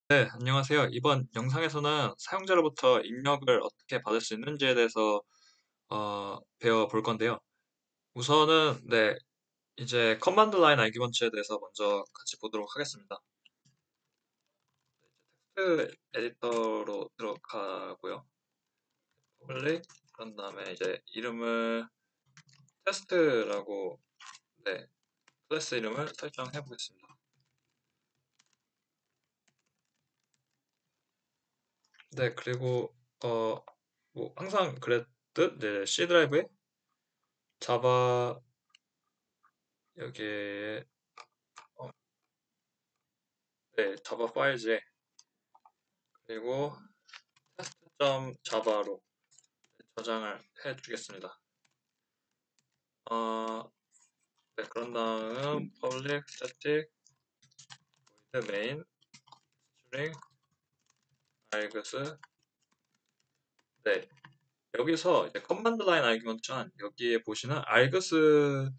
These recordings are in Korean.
네, 안녕하세요. 이번 영상에서는 사용자로부터 입력을 어떻게 받을 수 있는지에 대해서 배워볼 건데요. 우선은 이제 커맨드 라인 아기먼트에 대해서 먼저 같이 보도록 하겠습니다. 텍스트 에디터로 들어가고요. 퍼블릭 그런 다음에 이제 이름을 테스트라고 클래스 이름을 설정해 보겠습니다. 네, 그리고 뭐 항상 그랬듯 C 드라이브에 자바 여기에 어, 자바 파일즈에 그리고 test.java로 저장을 해 주겠습니다. 그런 다음 public static void main string args. 네, 여기서 이제 커맨드 라인 아규먼트는 여기에 보시는 args와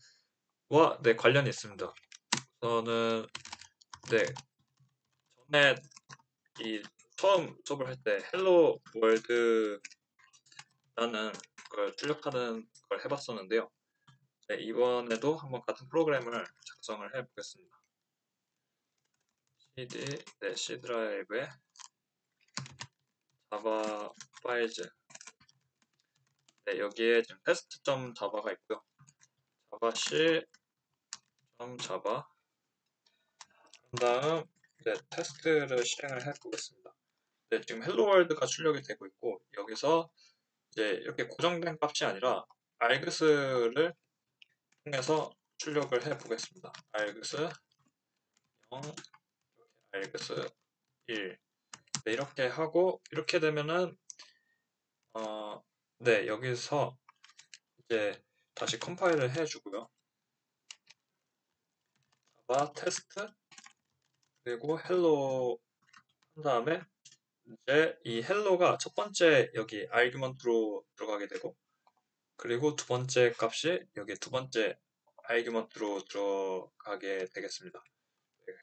관련이 있습니다. 저는 전에 이 처음 수업을 할 때 헬로 월드라는 걸 출력하는 걸 해봤었는데요. 이번에도 한번 같은 프로그램을 작성을 해보겠습니다. C 드라이브에 자바 파일즈. 여기에 지금 test.java가 있고요. 자바 c.java. 그다음 테스트를 실행을 해보겠습니다. 지금 헬로 월드가 출력이 되고 있고 여기서 이제 이렇게 고정된 값이 아니라 args를 통해서 출력을 해보겠습니다. args 0, args 1. 이렇게 하고 이렇게 되면은 여기서 이제 다시 컴파일을 해주고요. 자바 테스트 그리고 헬로 한 다음에 이제 이 헬로가 첫 번째 여기 아이규먼트로 들어가게 되고 그리고 두 번째 값이 여기 두 번째 아이규먼트로 들어가게 되겠습니다.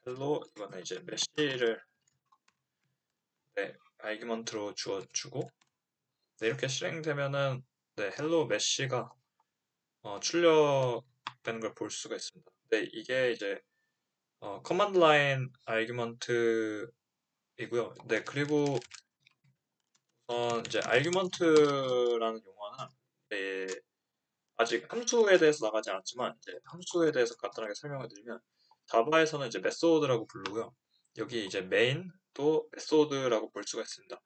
헬로 이번에 이제 메시를 아이규먼트로 주어주고 이렇게 실행되면은 헬로 메시가 출력되는 걸 볼 수가 있습니다. 이게 이제 커맨드 라인 아규먼트이고요. 그리고 이제 아규먼트라는 용어는 아직 함수에 대해서 나가지 않았지만 이제 함수에 대해서 간단하게 설명을 드리면 자바에서는 이제 메소드라고 부르고요. 여기 이제 메인도 메소드라고 볼 수가 있습니다.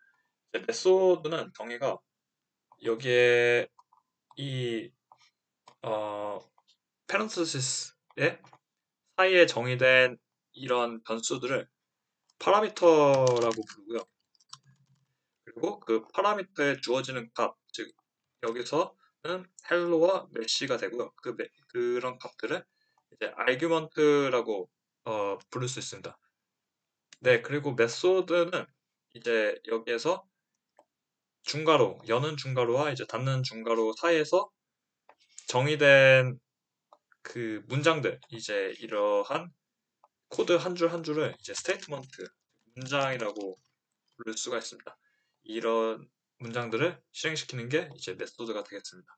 이제 메소드는 정의가 여기에 이 페런테시스에 사이에 정의된 이런 변수들을 파라미터라고 부르고요. 그리고 그 파라미터에 주어지는 값, 즉 여기서는 헬로와 메시가 되고요. 그런 값들을 이제 아규먼트라고 부를 수 있습니다. 그리고 메소드는 이제 여기에서 중괄호, 여는 중괄호와 이제 닫는 중괄호 사이에서 정의된 그 문장들, 이제 이러한 코드 한 줄 한 줄을 이제 스테이트먼트, 문장이라고 부를 수가 있습니다. 이런 문장들을 실행시키는 게 이제 메소드가 되겠습니다.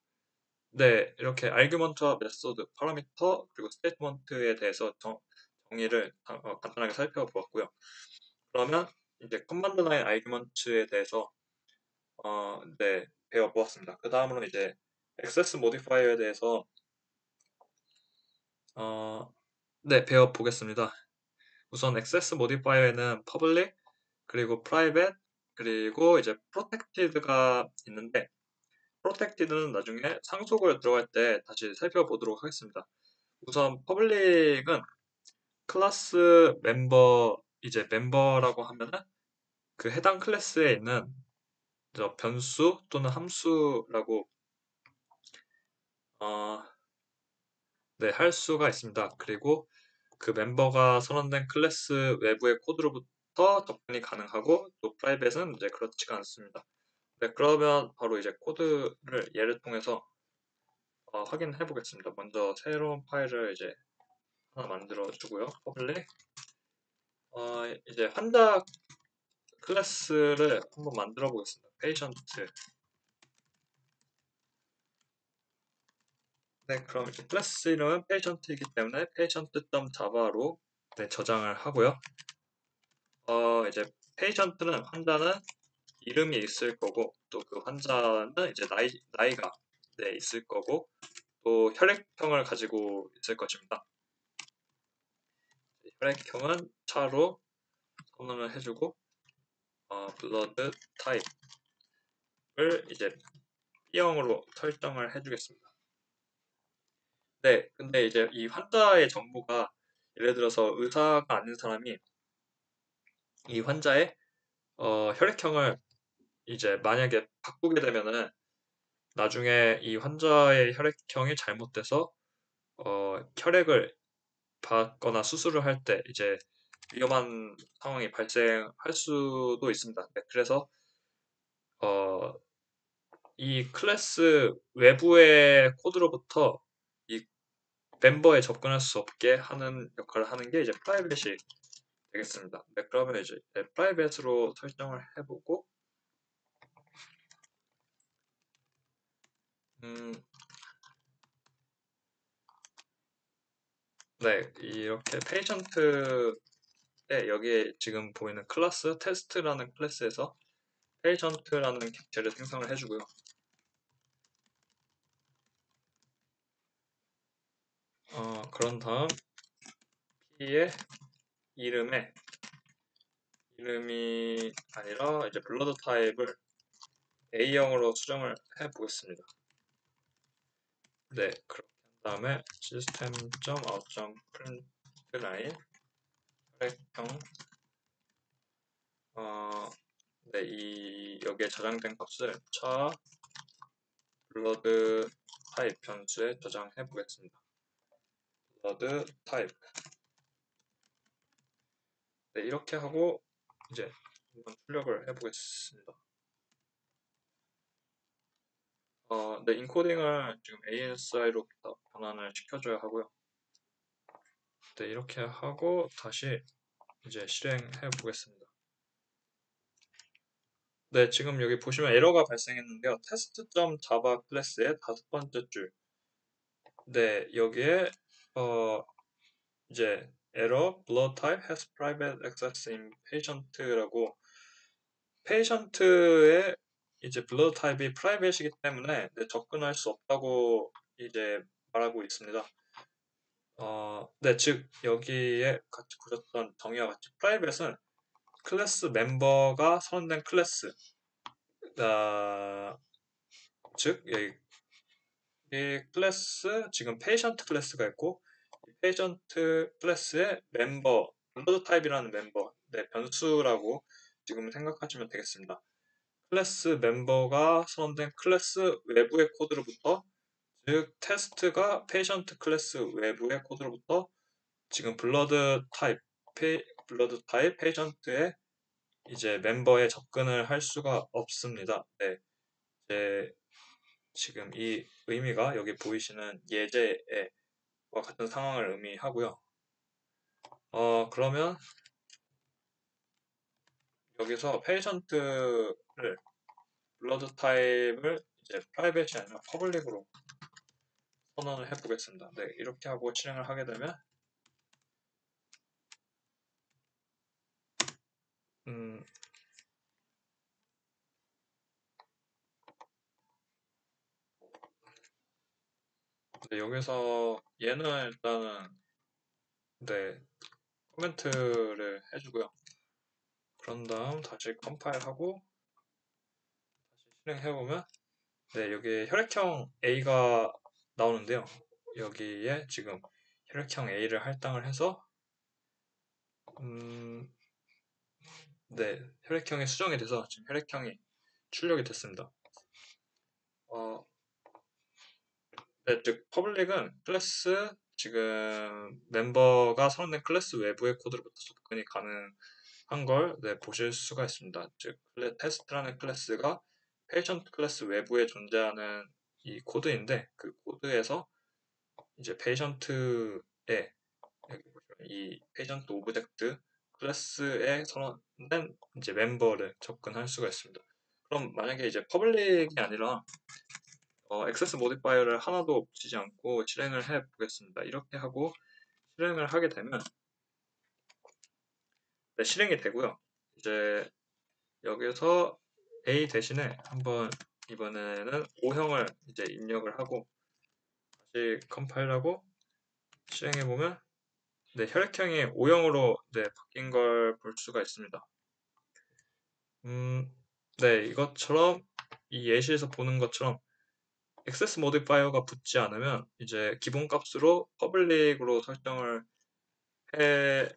이렇게 아규먼트와 메소드, 파라미터, 그리고 스테이트먼트에 대해서 정의를 간단하게 살펴보았고요. 그러면 이제 커맨드 라인 아규먼트에 대해서 배워보았습니다. 그 다음으로 이제 액세스 모디파이어에 대해서 배워보겠습니다. 우선 액세스 모디파이어에는 public, 그리고 private, 그리고 이제 protected가 있는데 protected는 나중에 상속을 들어갈 때 다시 살펴보도록 하겠습니다. 우선 public은 클래스 멤버, 이제 멤버라고 하면은 그 해당 클래스에 있는 변수 또는 함수라고 할 수가 있습니다. 그리고 그 멤버가 선언된 클래스 외부의 코드로부터 접근이 가능하고 또 프라이빗은 이제 그렇지가 않습니다. 그러면 바로 이제 코드를 예를 통해서 확인해 보겠습니다. 먼저 새로운 파일을 이제 하나 만들어 주고요. public 이제 환자 클래스를 한번 만들어 보겠습니다. patient. 네, 그럼 이제 클래스 이름은 patient이기 때문에 patient.java로 네, 저장을 하고요. 이제 patient는 환자는 이름이 있을 거고, 또 그 환자는 이제 나이가 네, 있을 거고, 또 혈액형을 가지고 있을 것입니다. 혈액형은 차로 선언을 해주고, blood type을 이제 B형으로 설정을 해주겠습니다. 네, 근데 이제 이 환자의 정보가 예를 들어서 의사가 아닌 사람이 이 환자의 혈액형을 이제 만약에 바꾸게 되면은 나중에 이 환자의 혈액형이 잘못돼서 혈액을 받거나 수술을 할 때 이제 위험한 상황이 발생할 수도 있습니다. 네, 그래서 어, 이 클래스 외부의 코드로부터 이 멤버에 접근할 수 없게 하는 역할을 하는 게 이제 프라이빗이 되겠습니다. 네, 그러면 이제 프라이빗으로 설정을 해보고 음, 네, 이렇게 페이션트에 여기에 지금 보이는 클래스 테스트라는 클래스에서 페이션트라는 객체를 생성을 해주고요. 그런 다음 P의 이름이 아니라 이제 블러드 타입을 A형으로 수정을 해 보겠습니다. 네, 그렇게 한 다음에 system.out.println 혈액형 네, 여기에 저장된 값을 블러드 타입 변수에 저장해 보겠습니다. 블러드 타입 네, 이렇게 하고 이제 한번 출력을 해 보겠습니다. 네, 인코딩을 지금 ASI로 변환을 시켜줘야 하고요. 네, 이렇게 하고 다시 이제 실행해 보겠습니다. 네, 지금 여기 보시면 에러가 발생했는데요. test.java 클래스의 5번째 줄. 네, 여기에 이제 에러 blood type has private access in patient라고 patient의 이제 blood type이 private이기 때문에 네, 접근할 수 없다고 이제 말하고 있습니다. 네, 즉 여기에 같이 보셨던 정의와 같이 private은 클래스 멤버가 선언된 클래스, 즉 여기 이 클래스 지금 페이션트 클래스가 있고 이 페이션트 클래스의 멤버 블러드 타입이라는 멤버 네, 변수라고 지금 생각하시면 되겠습니다. 클래스 멤버가 선언된 클래스 외부의 코드로부터 즉 테스트가 페이션트 클래스 외부의 코드로부터 지금 블러드 타입 페이션트의 이제 멤버에 접근을 할 수가 없습니다. 네, 이제 지금 이 의미가 여기 보이시는 예제와 같은 상황을 의미하고요. 그러면 여기서 페이션트를 블러드 타입을 이제 프라이빗이 아니라 퍼블릭으로 선언을 해보겠습니다. 네, 이렇게 하고 실행을 하게 되면 음, 네, 여기서 얘는 일단은 네, 코멘트를 해주고요. 그런 다음 다시 컴파일하고 다시 실행해보면 네, 여기 혈액형 A가 나오는데요. 여기에 지금 혈액형 A를 할당을 해서 네, 혈액형이 수정이 돼서 지금 혈액형이 출력이 됐습니다. 네, 즉 퍼블릭은 클래스 지금 멤버가 선언된 클래스 외부의 코드로부터 접근이 가능한 걸 네, 보실 수가 있습니다. 즉 테스트라는 클래스가 페이션트 클래스 외부에 존재하는 이 코드인데 그 코드에서 이제 페이션트의 이 페이션트 오브젝트 클래스에 선언된 이제 멤버를 접근할 수가 있습니다. 그럼 만약에 이제 퍼블릭이 아니라 액세스 모디파이어를 하나도 붙이지 않고 실행을 해 보겠습니다. 이렇게 하고 실행을 하게 되면 네, 실행이 되고요. 이제 여기서 A 대신에 한번 이번에는 O형을 이제 입력을 하고 다시 컴파일하고 실행해 보면 네, 혈액형이 O형으로 네, 바뀐 걸 볼 수가 있습니다. 네, 이것처럼 이 예시에서 보는 것처럼 액세스 모디파이어가 붙지 않으면 이제 기본 값으로 퍼블릭으로 설정을 해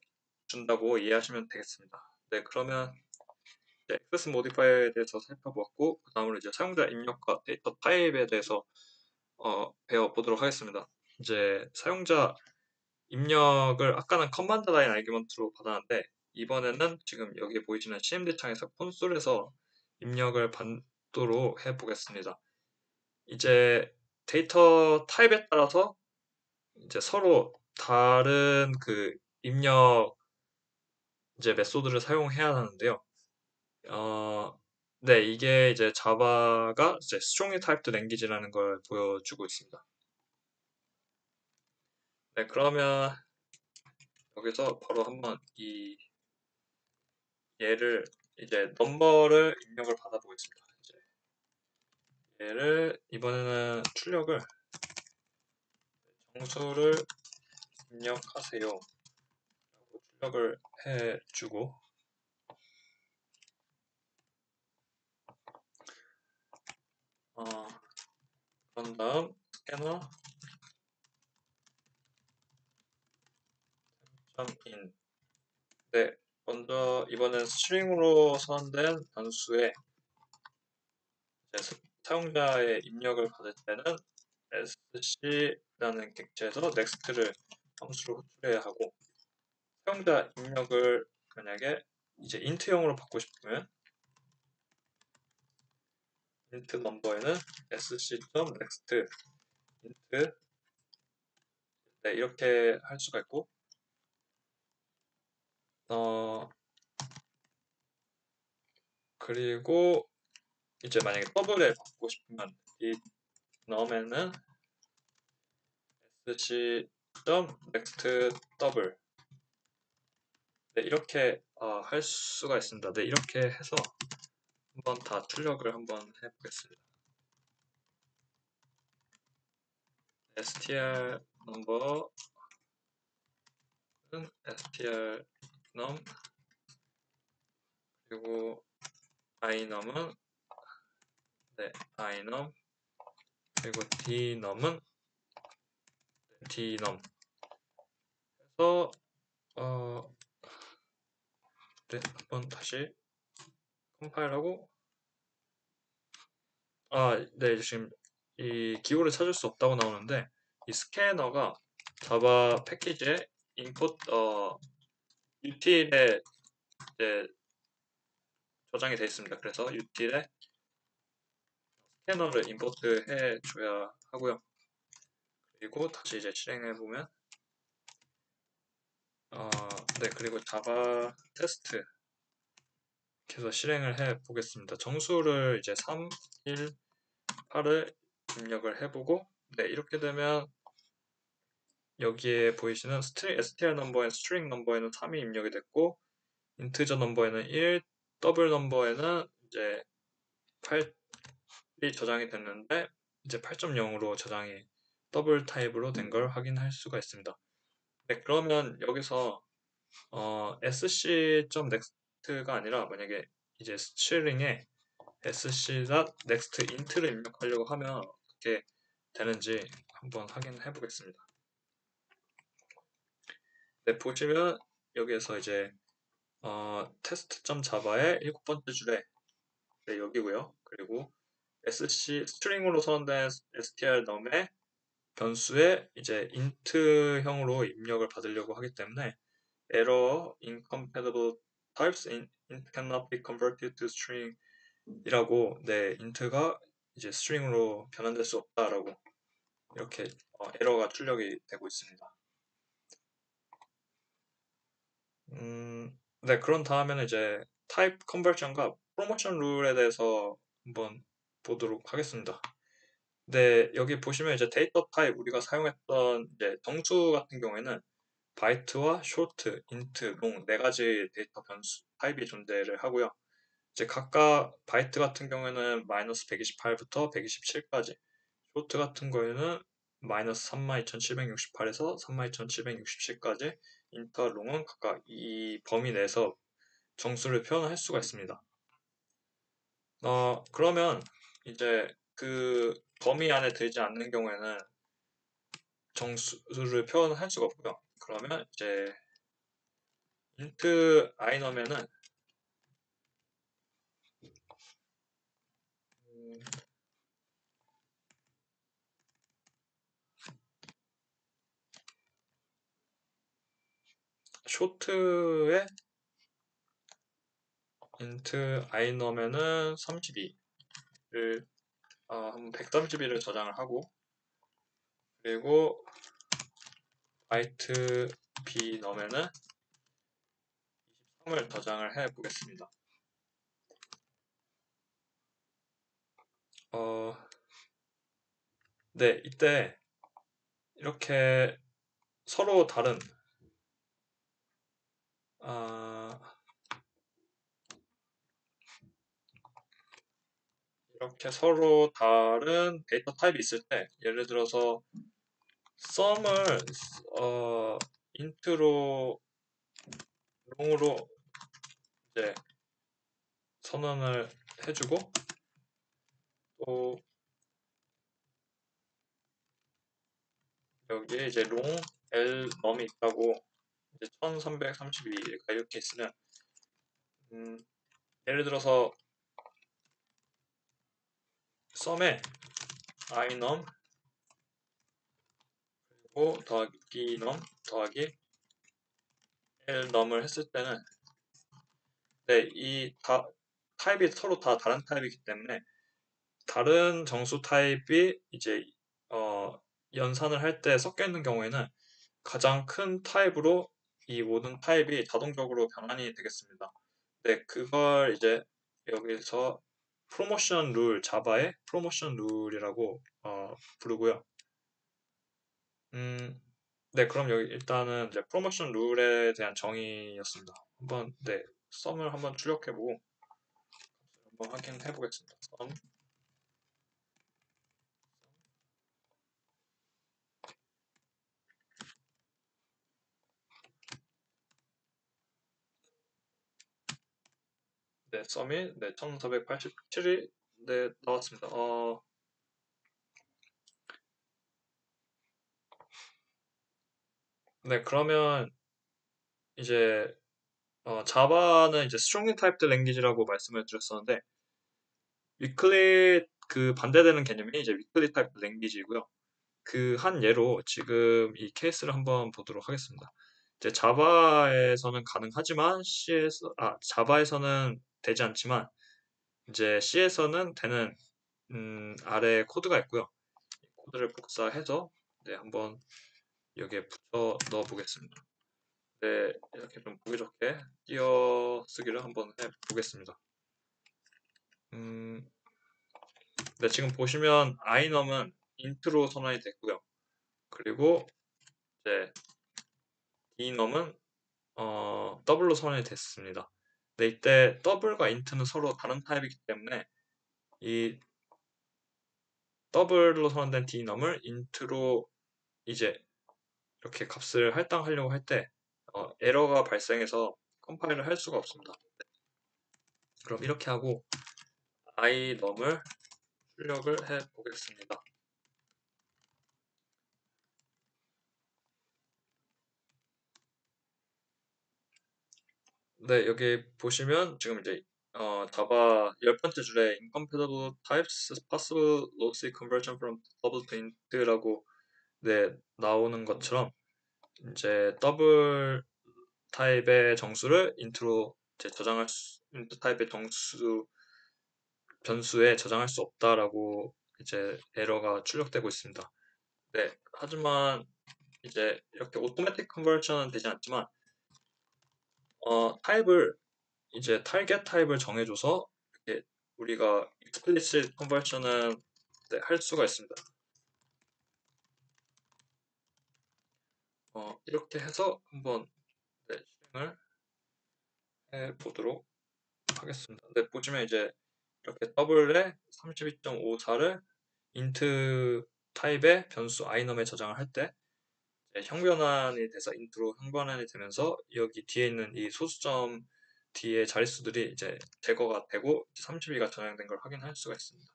준다고 이해하시면 되겠습니다. 네, 그러면 이제 액세스 모디파이어에 대해서 살펴보았고 그 다음으로 이제 사용자 입력과 데이터 타입에 대해서 배워보도록 하겠습니다. 이제 사용자 입력을 아까는 커맨드 라인 아규먼트로 받았는데 이번에는 지금 여기 보이시는 CMD 창에서 콘솔에서 입력을 받도록 해보겠습니다. 이제 데이터 타입에 따라서 이제 서로 다른 그 입력 이제 메소드를 사용해야 하는데요. 네, 이게 이제 자바가 이제 strongly typed language라는 걸 보여주고 있습니다. 네, 그러면 여기서 바로 한번 이 얘를 이제 넘버를 입력을 받아보겠습니다. 이제 얘를 이번에는 출력을 정수를 입력하세요 라고 출력을 해주고 그런 다음 스캐너 in 네, 먼저 이번엔 스트링으로 선언된 변수에 이제 사용자의 입력을 받을 때는 sc라는 객체에서 next를 함수로 호출해야 하고 사용자 입력을 만약에 이제 int형으로 받고 싶으면 int 넘버에는 sc.next int 네, 이렇게 할 수가 있고 그리고 이제 만약에 더블에 받고 싶으면 이 num에는 sc.next 더블 네, 이렇게 할 수가 있습니다. 네, 이렇게 해서 한번 다 출력을 한번 해보겠습니다. str 넘버는 str num 그리고 inum은 네, inum 그리고 dnum은 dnum 해서 네, 한번 다시 컴파일하고 네, 지금 이 기호를 찾을 수 없다고 나오는데 이 스캐너가 자바 패키지에 input util에 이제 저장이 되어 있습니다. 그래서 util에 스캐너를 임포트 해줘야 하고요. 그리고 다시 이제 실행해 보면 네, 그리고 자바 테스트 이렇게 해서 실행을 해 보겠습니다. 정수를 이제 3, 1, 8을 입력을 해보고 네, 이렇게 되면 여기에 보이시는 str 넘버엔 string 넘버에는 3이 입력이 됐고 인트저 넘버에는 1, 더블 넘버에는 이제 8이 저장이 됐는데 이제 8.0으로 저장이 더블 타입으로 된 걸 확인할 수가 있습니다. 네, 그러면 여기서 sc.next가 아니라 만약에 이제 스트링에 sc.nextint를 입력하려고 하면 어떻게 되는지 한번 확인해 보겠습니다. 네, 보시면 여기에서 이제 test.java의 7번째 줄에 네, 여기고요. 그리고 sc 스트링으로 선언된 str num의 변수에 이제 int형으로 입력을 받으려고 하기 때문에 error incompatible types int cannot be converted to string 이라고 네, int가 이제 string으로 변환될 수 없다라고 이렇게 에러가 출력이 되고 있습니다. 네, 그런 다음에는 이제 타입 컨버전과 프로모션 룰에 대해서 한번 보도록 하겠습니다. 네, 여기 보시면 이제 데이터 타입 우리가 사용했던 이제 정수 같은 경우에는 바이트와 쇼트, 인트, 롱 네 가지 데이터 변수 타입이 존재를 하고요. 이제 각각 바이트 같은 경우에는 마이너스 128부터 127까지, 쇼트 같은 거에는 마이너스 32,768에서 32,767까지, 인트와 롱은 각각 이 범위 내에서 정수를 표현할 수가 있습니다. 그러면 이제 그 범위 안에 들지 않는 경우에는 정수를 표현할 수가 없고요. 그러면 이제 int i 넣으면은 쇼트에 int i 넣으면은 32를 한 132를 저장을 하고, 그리고 바이트 b 넣으면은 23을 저장을 해 보겠습니다. 네, 이때 이렇게 서로 다른 아, 이렇게 서로 다른 데이터 타입이 있을 때, 예를 들어서 썸을 인트로 롱으로 이제 선언을 해주고, 또 여기에 이제 롱 L 넘이 있다고 이제 1332가 이렇게 있으면, 예를 들어서 썸에 I 넘 그리고 더하기 넘 더하기 L 넘을 했을 때는, 네, 타입이 서로 다 다른 타입이기 때문에 다른 정수 타입이 이제 어, 연산을 할 때 섞여 있는 경우에는 가장 큰 타입으로 이 모든 타입이 자동적으로 변환이 되겠습니다. 네, 그걸 이제 여기서 프로모션 룰, 자바의 프로모션 룰이라고 부르고요. 네, 그럼 여기 일단은 이제 프로모션 룰에 대한 정의였습니다. 한번, 네, 썸을 한번 출력해보고 한번 확인해 보겠습니다. 썸, 네, 썸이 네, 1487이 네, 나왔습니다. 네, 그러면 이제 자바는 이제 strongly typed language라고 말씀을 드렸었는데, 위클리 그 반대되는 개념이 이제 위클리 typed language이고요. 그 한 예로 지금 이 케이스를 한번 보도록 하겠습니다. 이제 자바에서는 가능하지만 자바에서는 되지 않지만 이제 C에서는 되는 아래 코드가 있고요. 이 코드를 복사해서 네, 한번 여기에 붙여 넣어 보겠습니다. 네, 이렇게 좀 보기 좋게 띄어쓰기를 한번 해 보겠습니다. 음, 네, 지금 보시면 iNum은 int로 선언이 됐고요. 그리고 이제 dnum은 더블로 선언이 됐습니다. 근데 이때 더블과 int는 서로 다른 타입이기 때문에 이 더블로 선언된 dnum을 int로 이제 이렇게 값을 할당하려고 할 때 에러가 발생해서 컴파일을 할 수가 없습니다. 그럼 이렇게 하고 iNum을 출력을 해 보겠습니다. 네, 여기 보시면 지금 이제 자바 10번째 줄에 incompatible types possible lossy conversion from double to int라고 네, 나오는 것처럼 이제 더블 타입의 정수를 인트로 인트 타입의 정수 변수에 저장할 수 없다라고 이제 에러가 출력되고 있습니다. 네, 하지만 이제 이렇게 오토매틱 컨버전은 되지 않지만 타입을 이제 target 타입을 정해줘서 이렇게 우리가 explicit conversion은 네, 할 수가 있습니다. 이렇게 해서 한번 네, 실행을 해보도록 하겠습니다. 네, 보시면 이제 이렇게 더블에 32.54를 int 타입의 변수 iNum에 저장을 할 때 형변환이 돼서 int로 형변환이 되면서 여기 뒤에 있는 이 소수점 뒤에 자릿수들이 이제 제거가 되고 32가 저장된 걸 확인할 수가 있습니다.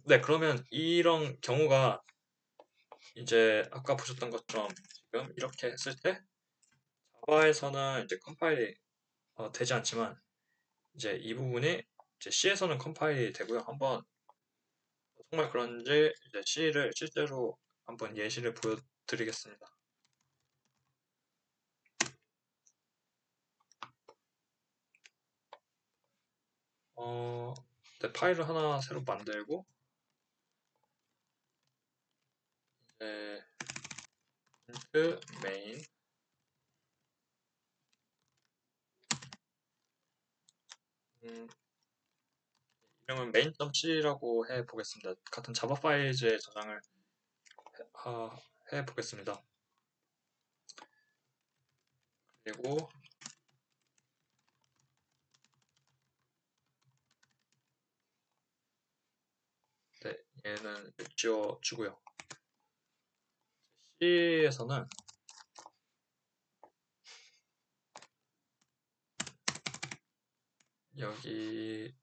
네, 그러면 이런 경우가 이제 아까 보셨던 것처럼 지금 이렇게 했을 때 자바에서는 이제 컴파일이 되지 않지만 이제 이 부분이 이제 C에서는 컴파일이 되고요. 한번 정말 그런지 이제 C를 실제로 한번 예시를 보여드리겠습니다. 네, 파일을 하나 새로 만들고 이제 int main 이름은 main.c라고 해 보겠습니다. 같은 자바 파일즈에 저장을 해 보겠습니다. 그리고 네, 얘는 지워주고요. C에서는 여기에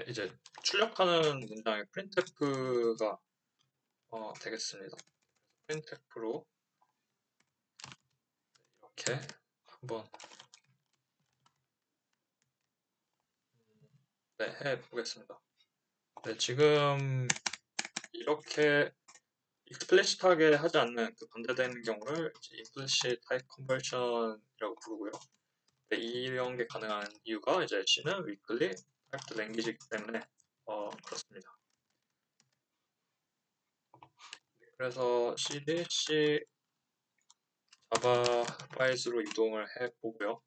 이제 출력하는 문장의 printf가 되겠습니다. printf로 이렇게 한번 네, 해보겠습니다. 네, 지금 이렇게 explicit하게 하지 않는 그 반대되는 경우를 implicit type conversion이라고 부르고요. 네, 이런 게 가능한 이유가 이제 C는 weakly typed language이기 때문에 그렇습니다. 그래서 cd c 자바 파일즈로 이동을 해보고요.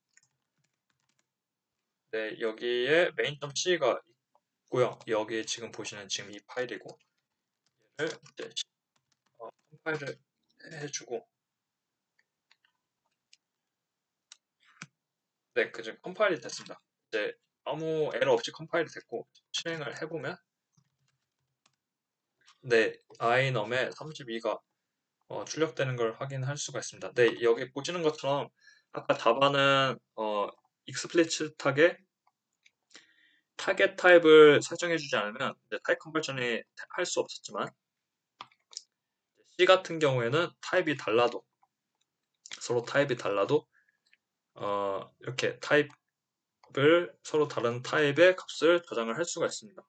네, 여기에 main.c가 있고요. 여기 지금 보시는 지금 이 파일이고 얘를 이제 컴파일을 해주고 네, 그 지금 컴파일이 됐습니다. 이제 아무 에러 없이 컴파일이 됐고 실행을 해보면 네, iNum에 32가 출력되는 걸 확인할 수가 있습니다. 네, 여기 보시는 것처럼 아까 자바는 익스플리시트하게 타겟 타입을 설정해주지 않으면 타입 컨버전이 할 수 없었지만 C 같은 경우에는 타입이 달라도 서로 타입이 달라도 이렇게 타입을 서로 다른 타입의 값을 저장을 할 수가 있습니다.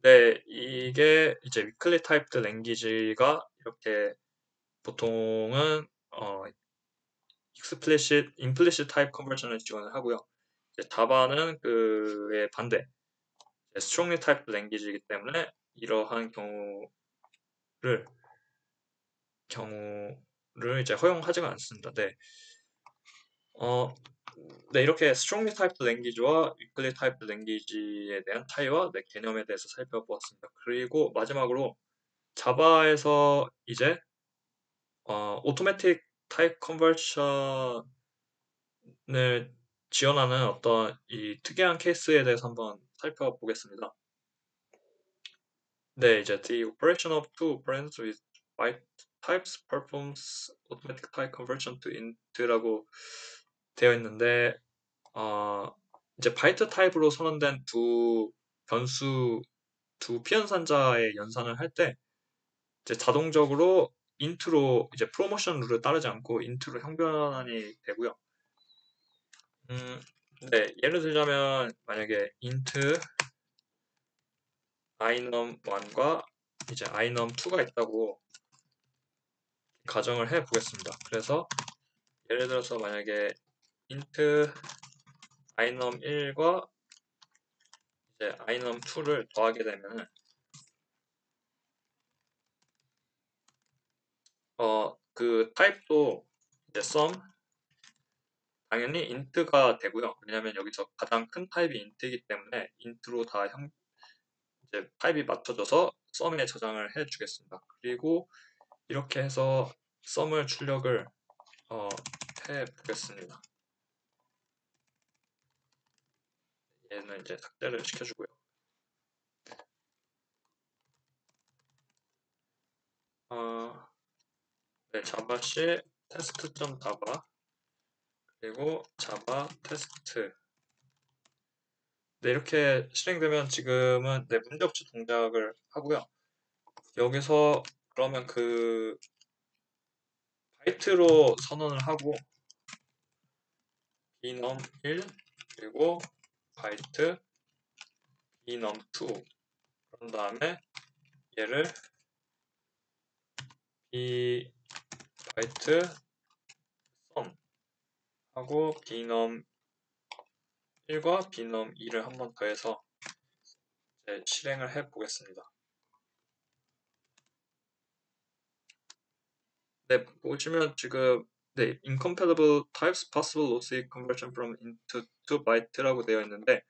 네, 이게 이제 weakly typed language가 이렇게 보통은 explicit, implicit type conversion을 지원을 하고요. 자바는 그의 반대, strongly typed language이기 때문에 이러한 경우를 이제 허용하지가 않습니다. 네, 네, 이렇게 strongly typed language와 weakly typed language에 대한 차이와 개념에 대해서 살펴보았습니다. 그리고 마지막으로 자바에서 이제 automatic type conversion을 지원하는 어떤 이 특이한 케이스에 대해서 한번 살펴보겠습니다. 네, 이제 the operation of two operands with byte types performs automatic type conversion to int라고 되어 있는데 이제 바이트 타입으로 선언된 두 변수 두 피연산자의 연산을 할 때 이제 자동적으로 int로 이제 프로모션 룰을 따르지 않고 int로 형변환이 되고요. 네, 예를 들자면 만약에 int inum1과 이제 inum2가 있다고 가정을 해 보겠습니다. 그래서 예를 들어서 만약에 int inum1과 이제 inum2를 더하게 되면 그 타입도 이제 sum 당연히 int가 되고요. 왜냐면 여기서 가장 큰 타입이 int이기 때문에 int로 다 이제 타입이 맞춰져서 썸에 저장을 해주겠습니다. 그리고 이렇게 해서 썸을 출력을 해 보겠습니다. 얘는 이제 삭제를 시켜주고요. 네, 자바시 test.java 그리고 자바 테스트. 네, 이렇게 실행되면 지금은 네, 문제없이 동작을 하고요. 여기서 그러면 그 바이트로 선언을 하고 binom1 그리고 바이트 binom2 그런 다음에 얘를 이 바이트 sum 하고 binom1과 binom2를 한 번 더해서 실행을 해 보겠습니다. 네, 보시면 지금 네, incompatible types possible lossy conversion from into to byte라고 되어 있는데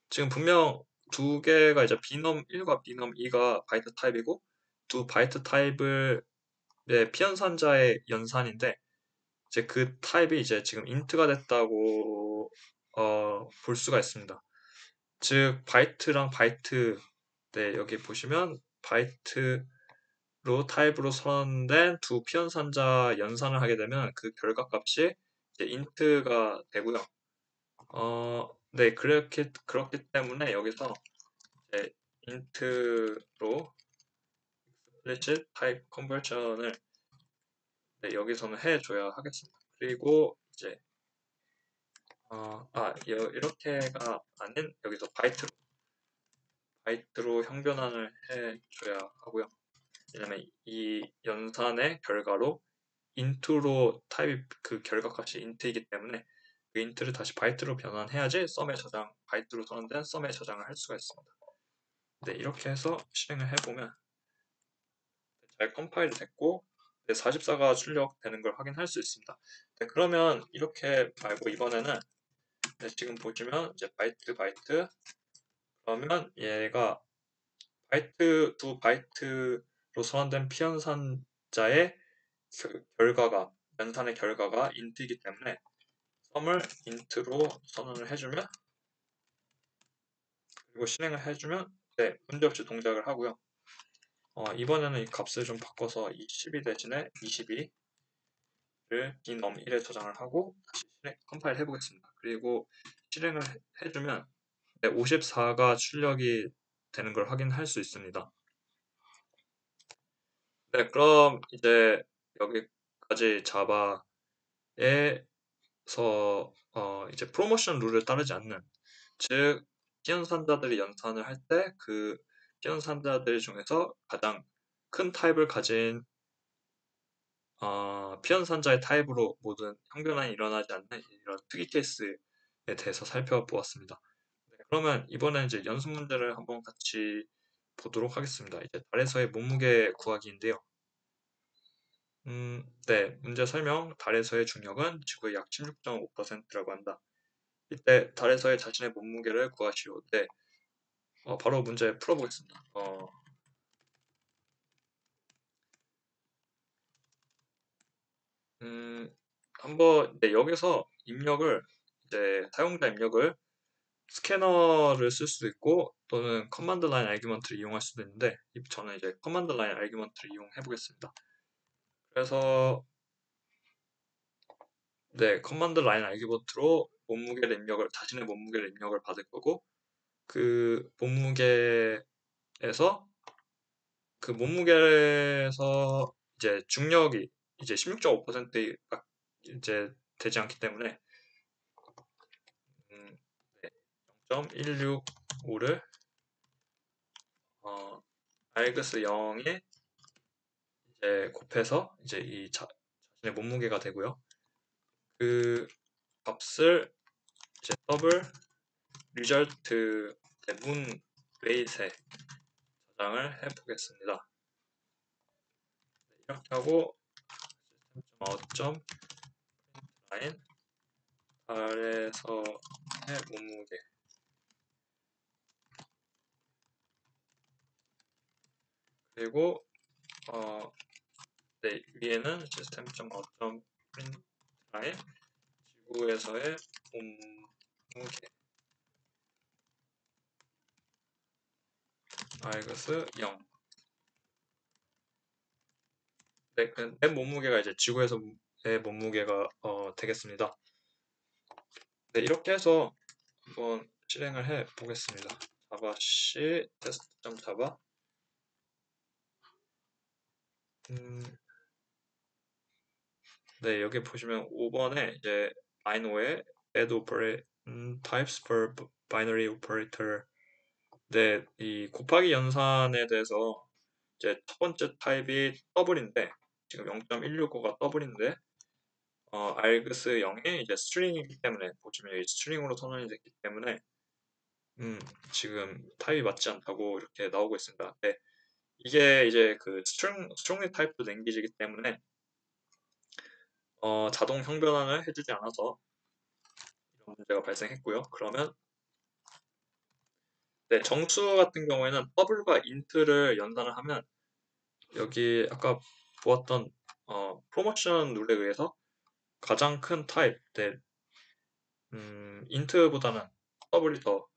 지금 분명 두 개가 이제 binom 1과 binom 2가 바이트 타입이고 두 바이트 타입을 피연산자의 연산인데 이제 그 타입이 이제 지금 int가 됐다고 볼 수가 있습니다. 즉 바이트랑 바이트 네, 여기 보시면 바이트 로 타입으로 선언된 두 피연산자 연산을 하게 되면 그 결과값이 이제 int가 되고요. 네, 그렇기 때문에 여기서 이제 int로 explicit type conversion을 네, 여기서는 해줘야 하겠습니다. 그리고 이제 이렇게가 아닌 여기서 바이트로 형변환을 해줘야 하고요. 왜냐면 이 연산의 결과로 int로 타입 그 결과값이 int이기 때문에 그 int를 다시 바이트로 변환해야지 바이트로 선언된 썸에 저장을 할 수가 있습니다. 네, 이렇게 해서 실행을 해보면 잘 컴파일 됐고 44가 출력되는 걸 확인할 수 있습니다. 네, 그러면 이렇게 말고 이번에는 지금 보시면 이제 바이트 그러면 얘가 두 바이트로 선언된 피연산자의 연산의 결과가 int이기 때문에 썸을 int로 선언을 해주면 그리고 실행을 해주면 네, 문제없이 동작을 하고요. 이번에는 이 값을 좀 바꿔서 12 대신에 22를 binom1에 저장을 하고 다시 컴파일 해보겠습니다. 그리고 실행을 해주면 네, 54가 출력이 되는 걸 확인할 수 있습니다. 네, 그럼 이제 여기까지 자바에서 이제 프로모션 룰을 따르지 않는 즉 피연산자들이 연산을 할 때 그 피연산자들 중에서 가장 큰 타입을 가진 피연산자의 타입으로 모든 형변환이 일어나지 않는 이런 특이 케이스에 대해서 살펴보았습니다. 네, 그러면 이번엔 이제 연습 문제를 한번 같이 보도록 하겠습니다. 이제 달에서의 몸무게 구하기인데요. 네, 문제 설명. 달에서의 중력은 지구의 약 16.5%라고 한다. 이때 달에서의 자신의 몸무게를 구하시오. 네, 바로 문제 풀어보겠습니다. 한번 네, 여기서 이제 사용자 입력을 스캐너를 쓸 수도 있고 또는 커맨드 라인 아규먼트를 이용할 수도 있는데 저는 이제 커맨드 라인 아규먼트를 이용해 보겠습니다. 그래서 네, 커맨드 라인 아규먼트로 자신의 몸무게를 입력을 받을 거고 그 몸무게에서 그 몸무게에서 이제 중력이 이제 16.5%가 이제 되지 않기 때문에 0.165를 알그스 0에 이제 곱해서 이제 자신의 몸무게가 되고요. 그 값을 이제 더블 리절트 문 웨이트에 저장을 해보겠습니다. 이렇게 하고 아웃점 라인 아래서의 몸무게. 그리고 네, 위에는 system.out.println 지구에서의 몸무게 args 0. 네, 내 몸무게가 이제 지구에서의 몸무게가 되겠습니다. 네, 이렇게 해서 한번 실행을 해 보겠습니다. java c test.java 네, 여기 보시면 5번에 이제 bino의 add types for binary operator. 네, 이 곱하기 연산에 대해서 이제 첫 번째 타입이 더블인데 지금 0.165가 더블인데 args 0이 이제 스트링이기 때문에 보시면 여기 스트링으로 선언이 됐기 때문에 지금 타입이 맞지 않다고 이렇게 나오고 있습니다. 네, 이게 이제 그 strongly typed language이기 때문에 자동 형변환을 해주지 않아서 이런 문제가 발생했고요. 그러면 네, 정수 같은 경우에는 더블과 인트를 연산을 하면 여기 아까 보았던 프로모션 룰에 의해서 가장 큰 타입, 네, 인트보다는 더블이 더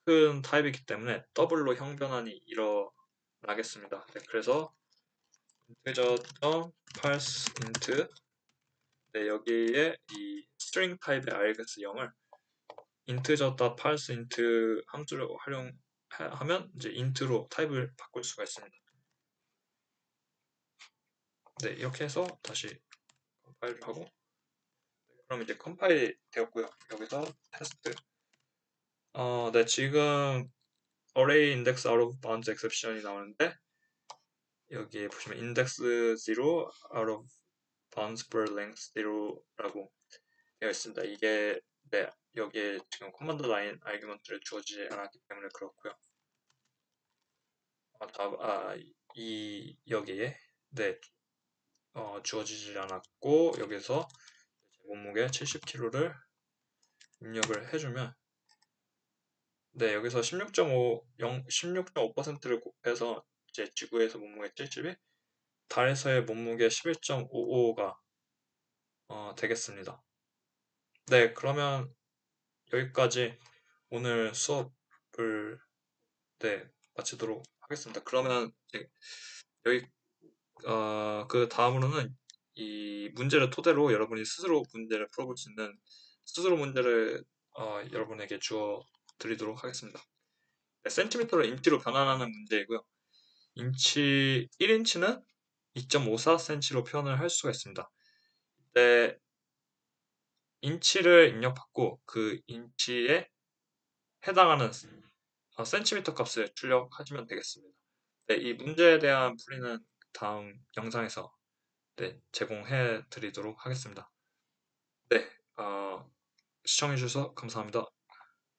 큰 타입이기 때문에 더블로 형변환이 일어나겠습니다. 네, 그래서 integer.parse int 네, 여기에 이 string 타입의 args 0을 integer.parse int 함수를 활용하면 이제 int로 타입을 바꿀 수가 있습니다. 네, 이렇게 해서 다시 컴파일을 하고 그럼 이제 컴파일이 되었고요. 여기서 테스트 네, 지금 array index out of bounds exception이 나오는데 여기에 보시면 index 0 out of bounds per length 0라고 되어 있습니다. 이게 네, 여기에 지금 커맨드 라인 아규먼트를 주어지지 않았기 때문에 그렇고요. 여기에 네, 주어지지 않았고 여기서 제 몸무게 70kg를 입력을 해주면 네, 여기서 16.5%를 곱해서 이제 지구에서 몸무게 70이 달에서의 몸무게 11.55가 되겠습니다. 네, 그러면 여기까지 오늘 수업을 네, 마치도록 하겠습니다. 그러면 이제 여기 그 다음으로는 이 문제를 토대로 여러분이 스스로 문제를 풀어볼 수 있는 스스로 문제를 여러분에게 주어 드리도록 하겠습니다. 네, 센티미터로 인치로 변환하는 문제이고요. 1인치는 2.54cm로 표현을 할 수가 있습니다. 네, 인치를 입력받고 그 인치에 해당하는 센티미터 값을 출력하시면 되겠습니다. 네, 이 문제에 대한 풀이는 다음 영상에서 네, 제공해 드리도록 하겠습니다. 네, 시청해 주셔서 감사합니다.